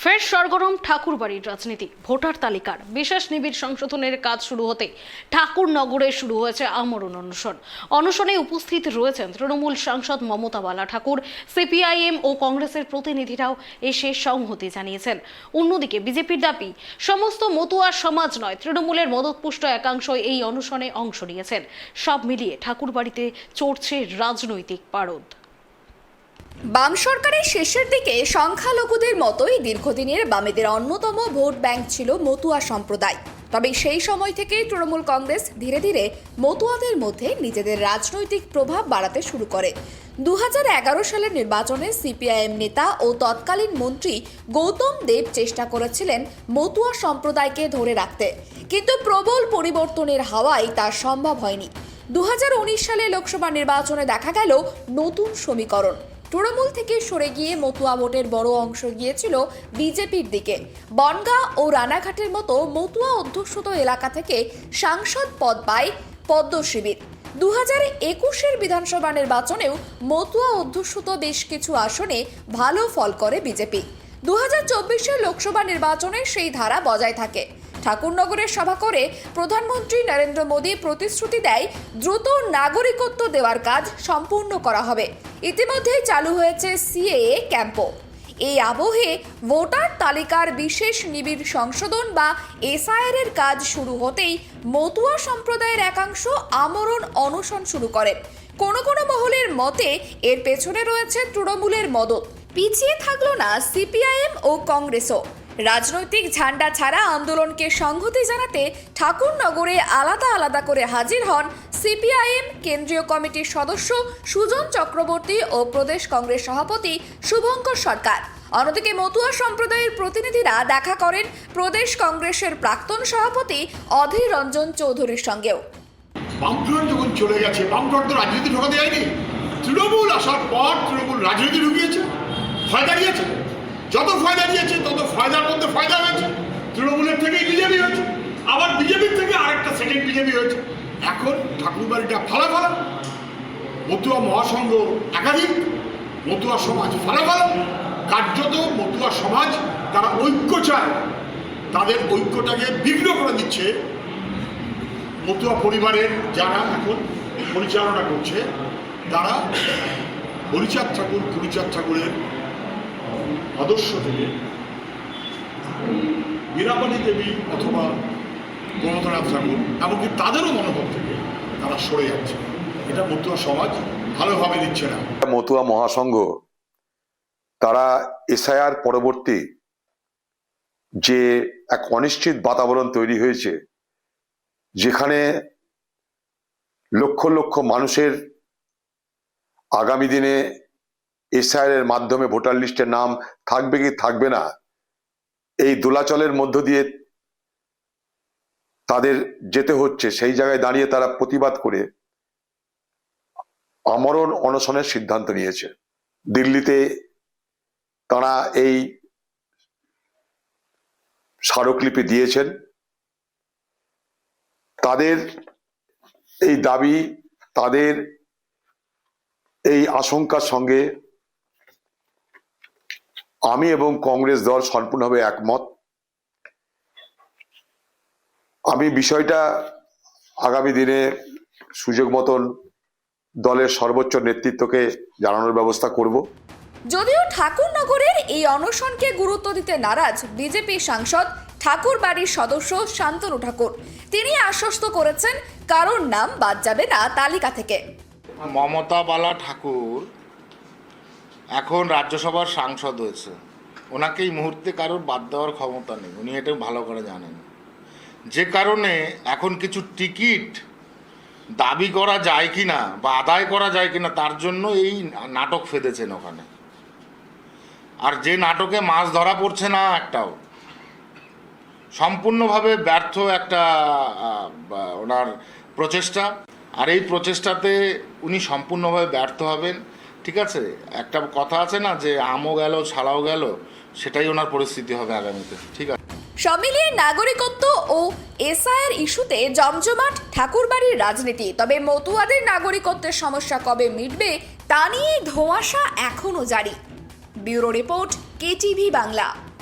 ফের সরগরম ঠাকুরবাড়ির রাজনীতি। ভোটার তালিকার বিশেষ নিবিড় সংশোধনের কাজ শুরু হতে ঠাকুরনগরে শুরু হয়েছে আমরণ অনশন। অনশনে উপস্থিত রয়েছেন তৃণমূল সাংসদ মমতা বালা ঠাকুর। সিপিআইএম ও কংগ্রেসের প্রতিনিধিরাও এসে সংহতি জানিয়েছেন। অন্যদিকে বিজেপির দাবি, সমস্ত মতুয়া সমাজ নয়, তৃণমূলের মদতপুষ্ট একাংশই এই অনশনে অংশ নিয়েছেন। সব মিলিয়ে ঠাকুরবাড়িতে চড়ছে রাজনৈতিক পারদ। বাম সরকারের শেষের দিকে সংখ্যালঘুদের মতোই দীর্ঘদিনের বামেদের অন্যতম ভোট ব্যাংক ছিল মতুয়া সম্প্রদায়। তবে সেই সময় থেকে তৃণমূল কংগ্রেস ধীরে ধীরে মতুয়াদের মধ্যে নিজেদের রাজনৈতিক প্রভাব বাড়াতে শুরু করে। 2011 সালের নির্বাচনে সিপিআইএম নেতা ও তৎকালীন মন্ত্রী গৌতম দেব চেষ্টা করেছিলেন মতুয়া সম্প্রদায়কে ধরে রাখতে, কিন্তু প্রবল পরিবর্তনের হাওয়ায় তা সম্ভব হয়নি। 2019 সালে লোকসভা নির্বাচনে দেখা গেল নতুন সমীকরণ। তৃণমূল থেকে সরে গিয়ে মতুয়া ভোটের বড় অংশ গিয়েছিল বিজেপির দিকে। বনগাঁ ও রানাঘাটের মতো মতুয়া অধ্যুষিত এলাকা থেকে সাংসদ পদ পায় পদ্ম শিবির। 2021 বিধানসভা নির্বাচনেও মতুয়া অধ্যুষিত বেশ কিছু আসনে ভালো ফল করে বিজেপি। 2024 লোকসভা নির্বাচনে সেই ধারা বজায় থাকে। ঠাকুরনগরের সভা করে প্রধানমন্ত্রী নরেন্দ্র মোদী প্রতিশ্রুতি দেয়, দ্রুত নাগরিকত্ব দেওয়ার কাজ সম্পূর্ণ করা হবে। ইতিমধ্যেই চালু হয়েছে সিএএ ক্যাম্পও। এই আবহে ভোটার তালিকার বিশেষ নিবিড় সংশোধন বা এসআইআর এর কাজ শুরু হতেই মতুয়া সম্প্রদায়ের একাংশ আমরণ অনশন শুরু করেন। কোনো কোনো মহলের মতে এর পেছনে রয়েছে তৃণমূলের মদত। পিছিয়ে থাকলো না সিপিআইএম ও কংগ্রেসও। রাজনৈতিক ঝান্ডা ছাড়া আন্দোলনকে সংহতি জানাতে ঠাকুরনগরে আলাদা আলাদা করে হাজির হন সিপিআইএম কেন্দ্রীয় কমিটির সদস্য সুজন চক্রবর্তী ও প্রদেশ কংগ্রেস সভাপতি শুভঙ্কর সরকার। অন্যদিকে মতুয়া সম্প্রদায়ের প্রতিনিধিরা দেখা করেন প্রদেশ কংগ্রেসের প্রাক্তন সভাপতি অধীর রঞ্জন চৌধুরীর সঙ্গেও। বামফ্রন্ট যখন চলে গেছে, বামফ্রন্ট তো রাজনীতি ঢোকাতে যায়নি। তৃণমূল আসার পর তৃণমূল রাজনীতি ঢুকিয়েছে, ফায়দা নিয়েছে। যত ফায়দা নিয়েছে তত ফায়দার মধ্যে ফায়দা হয়েছে। তৃণমূলের থেকেই বিজেপি হয়েছে, আবার বিজেপির থেকে আরেকটা সেকেন্ড বিজেপি হয়েছে। এখন ঠাকুরবাড়িটা ফালাফালা, মতুয়া মহাসংঘ একাধিক, মতুয়া সমাজ ফালাফালা। কার্যত মতুয়া সমাজ তারা ঐক্য চায়, তাদের ঐক্যটাকে বিঘ্ন করে দিচ্ছে মতুয়া পরিবারের যারা এখন পরিচালনা করছে, তারা হরিচাঁদ ঠাকুর, কুড়িচাঁদ ঠাকুরের আদর্শ থেকে বীরাপানি দেবী অথবা মমতানাথ ঠাকুর, এমনকি তাদেরও মনোভাব থেকে তারা সরে যাচ্ছে। এটা মতুয়া সমাজ ভালোভাবে নিচ্ছে না। মতুয়া মহাসংঘ তারা এসআইআর পরবর্তী যে এক অনিশ্চিত বাতাবরণ তৈরি হয়েছে, যেখানে লক্ষ লক্ষ মানুষের আগামী দিনে এসআইআর এর মাধ্যমে ভোটার লিস্টের নাম থাকবে কি থাকবে না, এই দোলাচলের মধ্য দিয়ে তাদের যেতে হচ্ছে। সেই জায়গায় দাঁড়িয়ে তারা প্রতিবাদ করে আমরণ অনশনের সিদ্ধান্ত নিয়েছে। দিল্লিতে তারা এই স্মারকলিপি দিয়েছেন। তাদের এই দাবি, তাদের এই আশঙ্কার সঙ্গে আমি এবং কংগ্রেস দল সম্পূর্ণভাবে একমত। আমি বিষয়টা আগামী দিনে সুযোগ মতন দলের সর্বোচ্চ নেতৃত্বকে জানানোর ব্যবস্থা করব। যদিও ঠাকুরনগরের এই অনশনকে গুরুত্ব দিতে নারাজ বিজেপি সাংসদ ঠাকুরবাড়ির সদস্য শান্তনু ঠাকুর। তিনি আশ্বস্ত করেছেন, কারোর নাম বাদ যাবে না তালিকা থেকে। মমতা বালা ঠাকুর এখন রাজ্যসভার সাংসদ হয়েছে, ওনাকে এই মুহূর্তে কারোর বাদ দেওয়ার ক্ষমতা নেই, উনি এটা ভালো করে জানেন। যে কারণে এখন কিছু টিকিট দাবি করা যায় কিনা বা আদায় করা যায় কিনা তার জন্য এই নাটক ফেঁদেছেন ওখানে। আর যে নাটকে মাছ ধরা পড়ছে না একটাও, সম্পূর্ণভাবে ব্যর্থ একটা ওনার প্রচেষ্টা। আর এই প্রচেষ্টাতে উনি সম্পূর্ণভাবে ব্যর্থ হবেন। ঠিক আছে, একটা কথা আছে না যে আমও গেল ছাড়াও গেল, সেটাই ওনার পরিস্থিতি হবে আগামীতে। ঠিক আছে, সব মিলিয়ে নাগরিকত্ব ও এসআইআর ইস্যুতে জমজমাট ঠাকুরবাড়ির রাজনীতি। তবে মতুয়াদের নাগরিকত্বের সমস্যা কবে মিটবে তা নিয়ে ধোঁয়াশা এখনো জারি। Bureau report, KTV Bangla.